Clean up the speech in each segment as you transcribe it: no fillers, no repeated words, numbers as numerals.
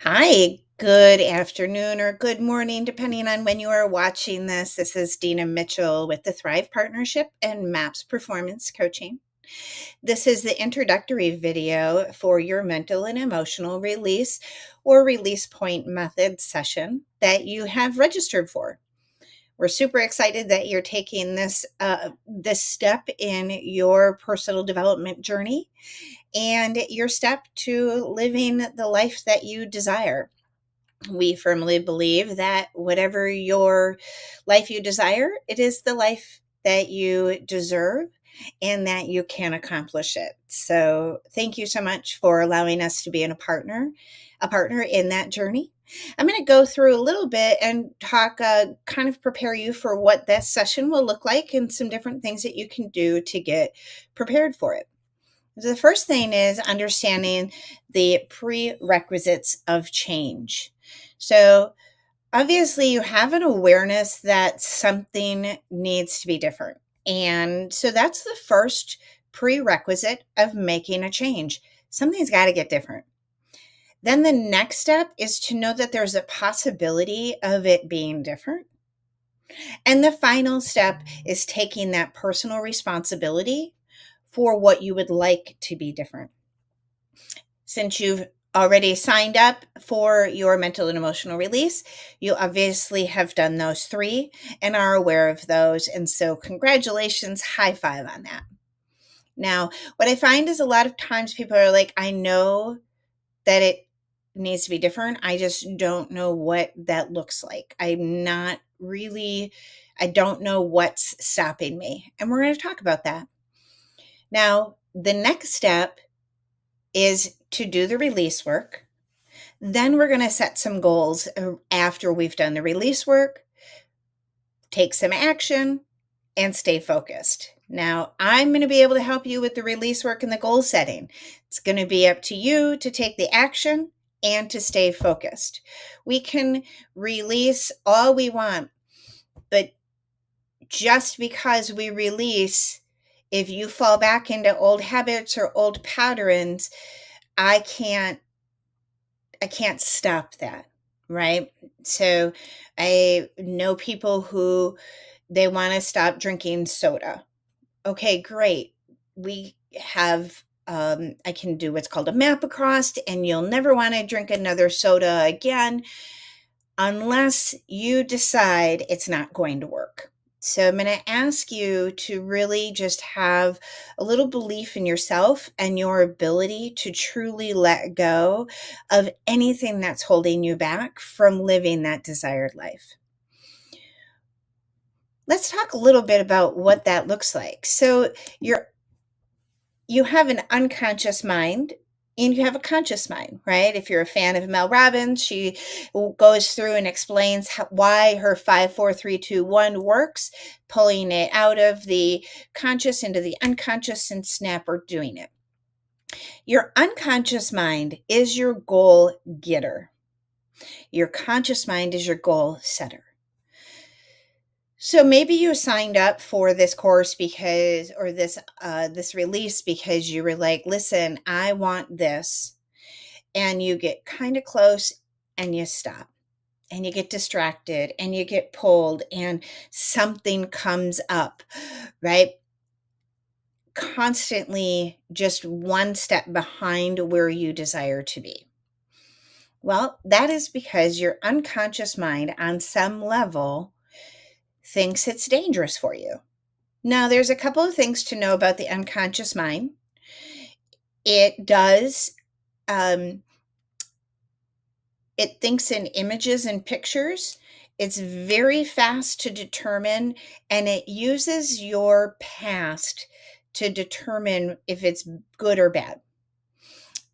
Hi, good afternoon or good morning, depending on when you are watching this. This is Dina Mitchell with the Thrive Partnership and MAPS Performance Coaching. This is the introductory video for your mental and emotional release or release point method session that you have registered for. We're super excited that you're taking this step in your personal development journey and your step to living the life that you desire. We firmly believe that whatever your life you desire, it is the life that you deserve and that you can accomplish it. So thank you so much for allowing us to be a partner in that journey. I'm going to go through a little bit and talk, kind of prepare you for what this session will look like and some different things that you can do to get prepared for it. The first thing is understanding the prerequisites of change. So, obviously, you have an awareness that something needs to be different. And so that's the first prerequisite of making a change. Something's got to get different. Then the next step is to know that there's a possibility of it being different. And the final step is taking that personal responsibility for what you would like to be different. Since you've already signed up for your mental and emotional release, you obviously have done those three and are aware of those. And so, congratulations, high five on that. Now, what I find is a lot of times people are like, I know that it needs to be different. I just don't know what that looks like. I don't know what's stopping me. And we're going to talk about that. Now, the next step is to do the release work. Then we're going to set some goals after we've done the release work, take some action, and stay focused. Now, I'm going to be able to help you with the release work and the goal setting. It's going to be up to you to take the action and to stay focused. We can release all we want, but just because we release, if you fall back into old habits or old patterns, I can't stop that, right? So I know people who they want to stop drinking soda. Okay, great. We have I can do what's called a map across, and you'll never want to drink another soda again unless you decide it's not going to work. So I'm going to ask you to really just have a little belief in yourself and your ability to truly let go of anything that's holding you back from living that desired life. Let's talk a little bit about what that looks like. So you have an unconscious mind and you have a conscious mind, right? If you're a fan of Mel Robbins, she goes through and explains why her 5, 4, 3, 2, 1 works, pulling it out of the conscious into the unconscious and snapper doing it. Your unconscious mind is your goal getter. Your conscious mind is your goal setter. So maybe you signed up for this course because, or this release because you were like, listen, I want this. And you get kind of close and you stop and you get distracted and you get pulled and something comes up, right? Constantly just one step behind where you desire to be. Well, that is because your unconscious mind on some level thinks it's dangerous for you. Now, there's a couple of things to know about the unconscious mind. It does, it thinks in images and pictures. It's very fast to determine, and it uses your past to determine if it's good or bad.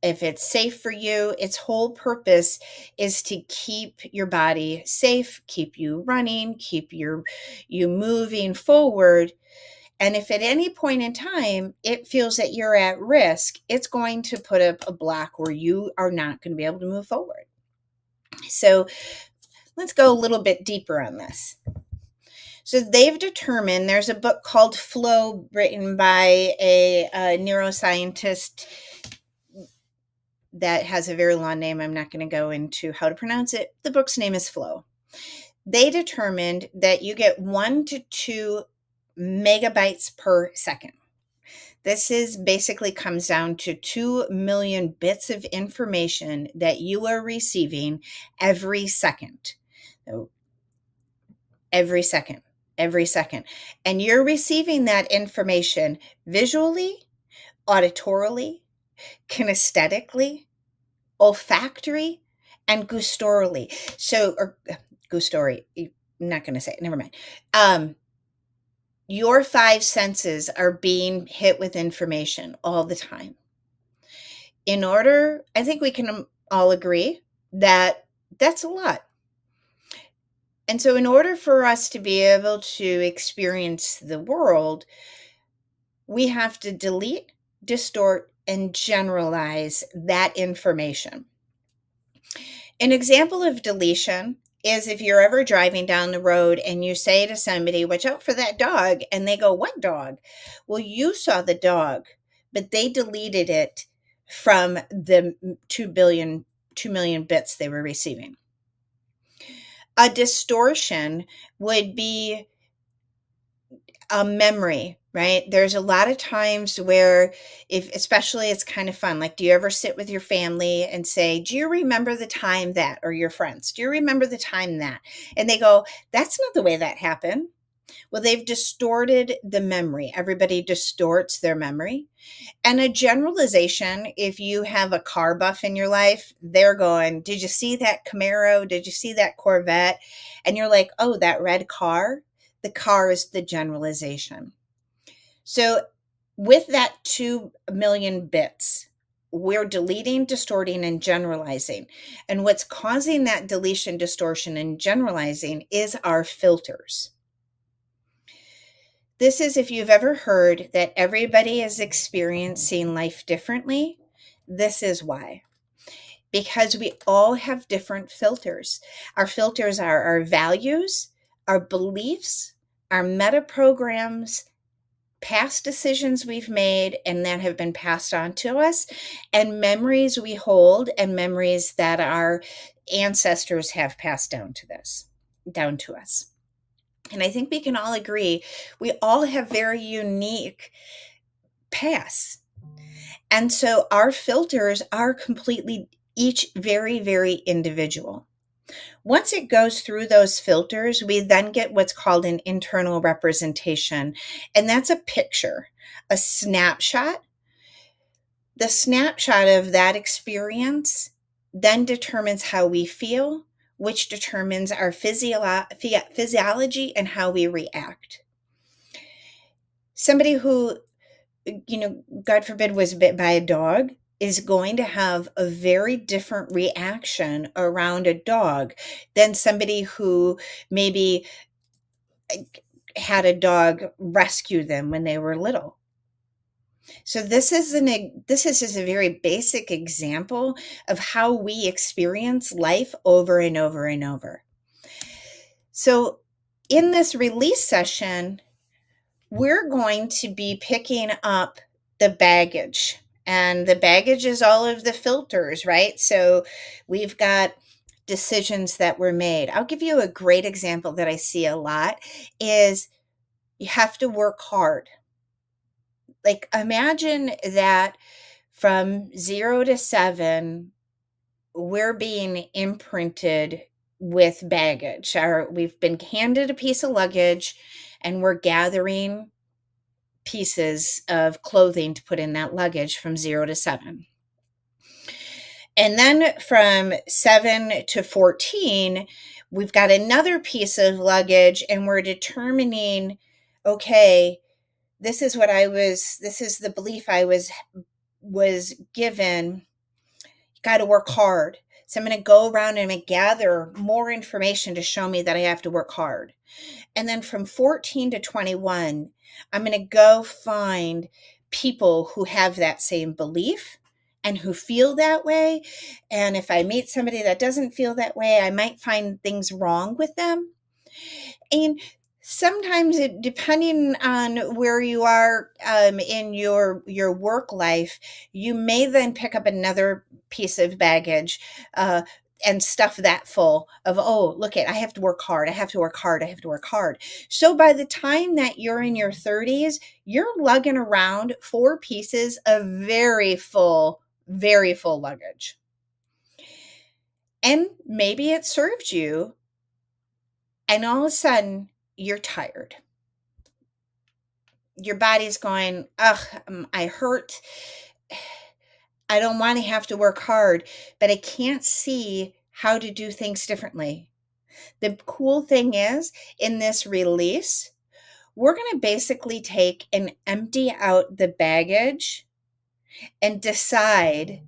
If it's safe for you, its whole purpose is to keep your body safe, keep you running, keep you moving forward. And if at any point in time it feels that you're at risk, it's going to put up a block where you are not going to be able to move forward. So let's go a little bit deeper on this. So they've determined, there's a book called Flow written by a neuroscientist that has a very long name. I'm not going to go into how to pronounce it. The book's name is Flow. They determined that you get 1 to 2 megabytes per second. This is basically comes down to 2 million bits of information that you are receiving every second. So every second, every second. And you're receiving that information visually, auditorily, kinesthetically, olfactory, and gustorily. So, or gustory, I'm not going to say it, never mind. Your 5 senses are being hit with information all the time. I think we can all agree that that's a lot. And so in order for us to be able to experience the world, we have to delete, distort, and generalize that information. An example of deletion is if you're ever driving down the road and you say to somebody, watch out for that dog, and they go, what dog? Well, you saw the dog, but they deleted it from the 2 million bits they were receiving. A distortion would be a memory, right? There's a lot of times where, especially it's kind of fun. Like, do you ever sit with your family and say, do you remember the time that, or your friends, do you remember the time that? And they go, that's not the way that happened. Well, they've distorted the memory. Everybody distorts their memory. And a generalization, if you have a car buff in your life, they're going, did you see that Camaro? Did you see that Corvette? And you're like, oh, that red car? The car is the generalization. So with that 2 million bits, we're deleting, distorting, and generalizing. And what's causing that deletion, distortion, and generalizing is our filters. This is if you've ever heard that everybody is experiencing life differently, this is why. Because we all have different filters. Our filters are our values, our beliefs, our meta programs, past decisions we've made and that have been passed on to us, and memories we hold and memories that our ancestors have passed down to us. And I think we can all agree, we all have very unique pasts. And so our filters are completely each very, very individual. Once it goes through those filters, we then get what's called an internal representation. And that's a picture, a snapshot. The snapshot of that experience then determines how we feel, which determines our physiology and how we react. Somebody who, God forbid, was bit by a dog is going to have a very different reaction around a dog than somebody who maybe had a dog rescue them when they were little. So this is just a very basic example of how we experience life over and over and over. So in this release session, we're going to be picking up the baggage. And the baggage is all of the filters, right? So we've got decisions that were made. I'll give you a great example that I see a lot is you have to work hard. Like, imagine that from 0 to 7, we're being imprinted with baggage. We've been handed a piece of luggage and we're gathering pieces of clothing to put in that luggage from 0 to 7. And then from 7 to 14, we've got another piece of luggage and we're determining, okay, this is the belief I was given. You got to work hard. So I'm going to go around and I'm going to gather more information to show me that I have to work hard. And then from 14 to 21, I'm going to go find people who have that same belief and who feel that way. And if I meet somebody that doesn't feel that way, I might find things wrong with them. And Sometimes, depending on where you are in your work life, you may then pick up another piece of baggage uh, and stuff that full of, oh, look at, I have to work hard, I have to work hard, I have to work hard. So by the time that you're in your 30s, you're lugging around 4 pieces of very full luggage. And maybe it served you, and all of a sudden you're tired. Your body's going, ugh, I hurt. I don't want to have to work hard, but I can't see how to do things differently. The cool thing is, in this release, we're going to basically take and empty out the baggage and decide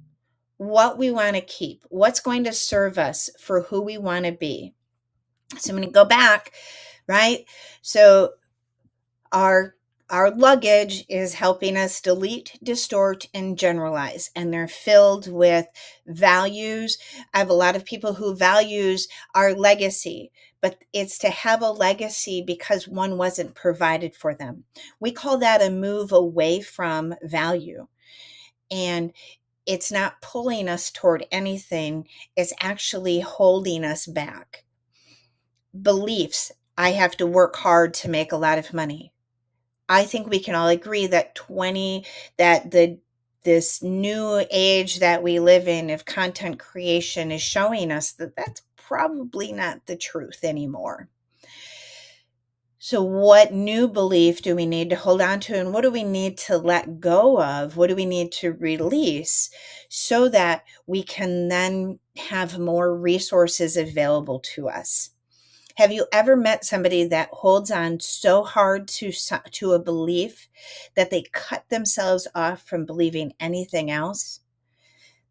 what we want to keep, what's going to serve us for who we want to be. So I'm going to go back, right? So our luggage is helping us delete, distort, and generalize, and they're filled with values. I have a lot of people who values our legacy, but it's to have a legacy because one wasn't provided for them. We call that a move away from value. And it's not pulling us toward anything, it's actually holding us back. Beliefs: I have to work hard to make a lot of money. I think we can all agree that this new age that we live in of content creation is showing us that that's probably not the truth anymore. So what new belief do we need to hold on to, and what do we need to let go of? What do we need to release so that we can then have more resources available to us? Have you ever met somebody that holds on so hard to a belief that they cut themselves off from believing anything else?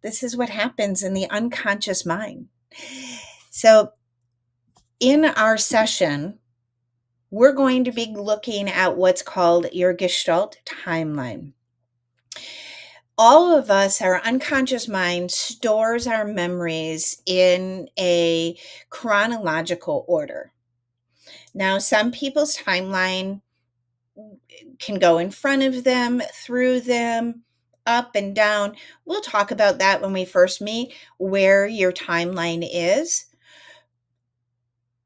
This is what happens in the unconscious mind. So in our session, we're going to be looking at what's called your Gestalt timeline. All of us, our unconscious mind stores our memories in a chronological order. Now, some people's timeline can go in front of them, through them, up and down. We'll talk about that when we first meet, where your timeline is.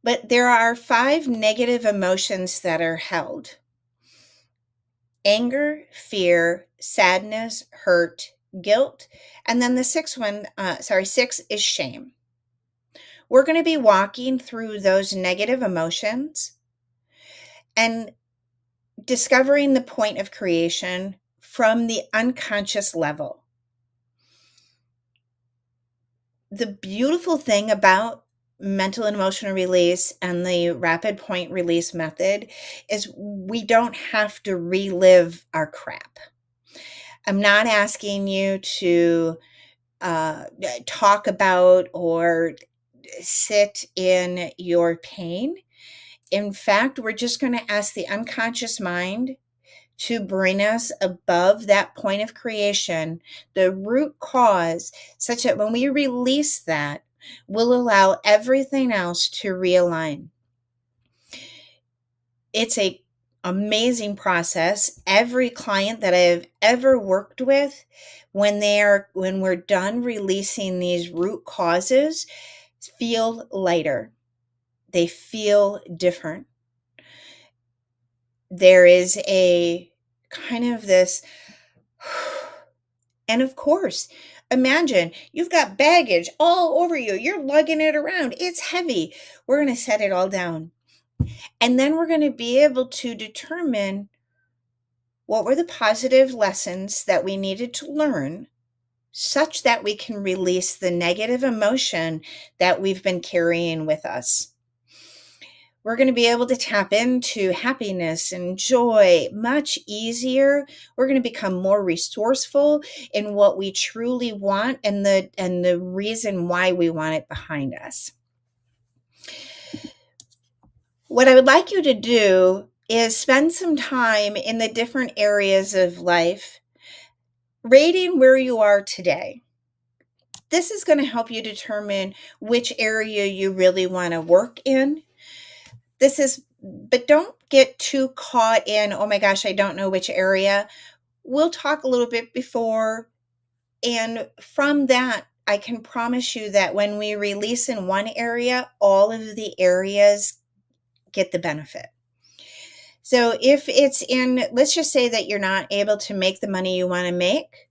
But there are 5 negative emotions that are held: anger, fear, sadness, hurt, guilt, and then the 6 is shame. We're going to be walking through those negative emotions and discovering the point of creation from the unconscious level. The beautiful thing about mental and emotional release and the rapid point release method is we don't have to relive our crap. I'm not asking you to talk about or sit in your pain. In fact, we're just going to ask the unconscious mind to bring us above that point of creation, the root cause, such that when we release that, we'll allow everything else to realign. It's an amazing process. Every client that I've ever worked with, when we're done releasing these root causes, feel lighter. They feel different. There is a kind of this, and of course, imagine you've got baggage all over you. You're lugging it around. It's heavy. We're going to set it all down. And then we're going to be able to determine what were the positive lessons that we needed to learn such that we can release the negative emotion that we've been carrying with us. We're going to be able to tap into happiness and joy much easier. We're going to become more resourceful in what we truly want and the reason why we want it behind us. What I would like you to do is spend some time in the different areas of life, rating where you are today. This is going to help you determine which area you really want to work in. This is But don't get too caught in, oh my gosh, I don't know which area. We'll talk a little bit before. And from that, I can promise you that when we release in one area, all of the areas get the benefit. So if it's in, let's just say that you're not able to make the money you want to make,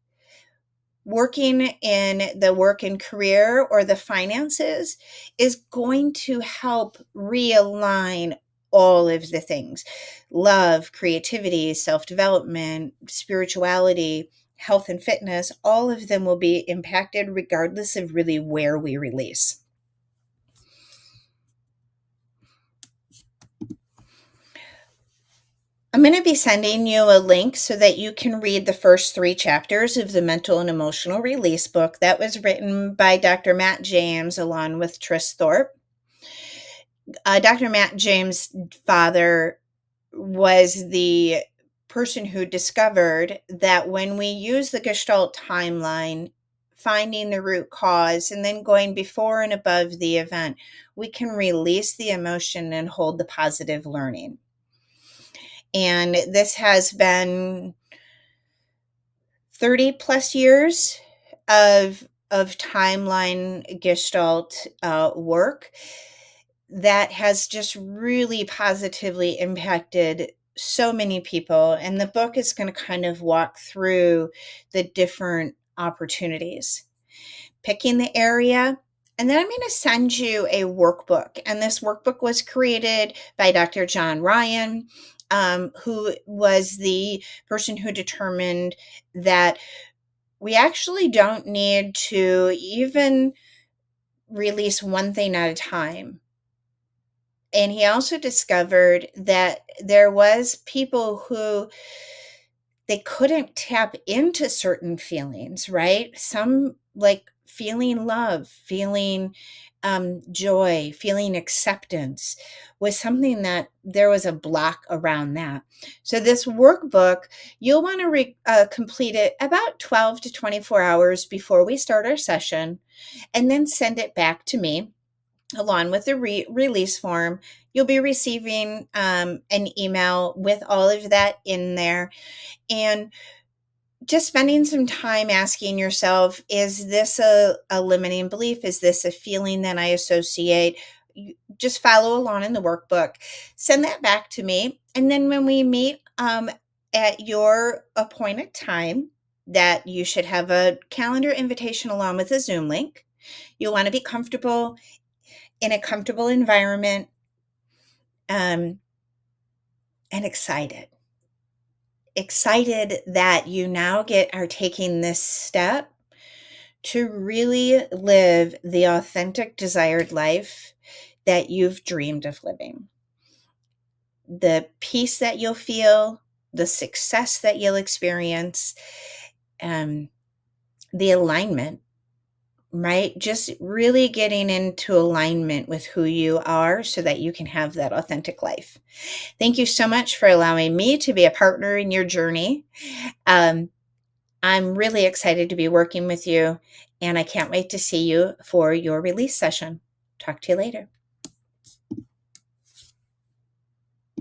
working in the work and career or the finances is going to help realign all of the things: love, creativity, self-development, spirituality, health and fitness. All of them will be impacted regardless of really where we release. I'm going to be sending you a link so that you can read the first 3 chapters of the Mental and Emotional Release book that was written by Dr. Matt James along with Tris Thorpe. Dr. Matt James' father was the person who discovered that when we use the Gestalt timeline, finding the root cause and then going before and above the event, we can release the emotion and hold the positive learning. And this has been 30 plus years of timeline Gestalt work that has just really positively impacted so many people. And the book is going to kind of walk through the different opportunities, picking the area. And then I'm going to send you a workbook. And this workbook was created by Dr. John Ryan, who was the person who determined that we actually don't need to even release one thing at a time. And he also discovered that there was people who they couldn't tap into certain feelings, right? Some like feeling love, feeling joy, feeling acceptance was something that there was a block around that. So this workbook, you'll want to complete it about 12 to 24 hours before we start our session, and then send it back to me along with the release form. You'll be receiving an email with all of that in there. And just spending some time asking yourself, is this a limiting belief? Is this a feeling that I associate? Just follow along in the workbook. Send that back to me. And then when we meet at your appointed time, that you should have a calendar invitation along with a Zoom link. You'll want to be comfortable in a comfortable environment, and excited that you now are taking this step to really live the authentic desired life that you've dreamed of living. The peace that you'll feel, the success that you'll experience, the alignment, right? Just really getting into alignment with who you are so that you can have that authentic life. Thank you so much for allowing me to be a partner in your journey. I'm really excited to be working with you, and I can't wait to see you for your release session. Talk to you later.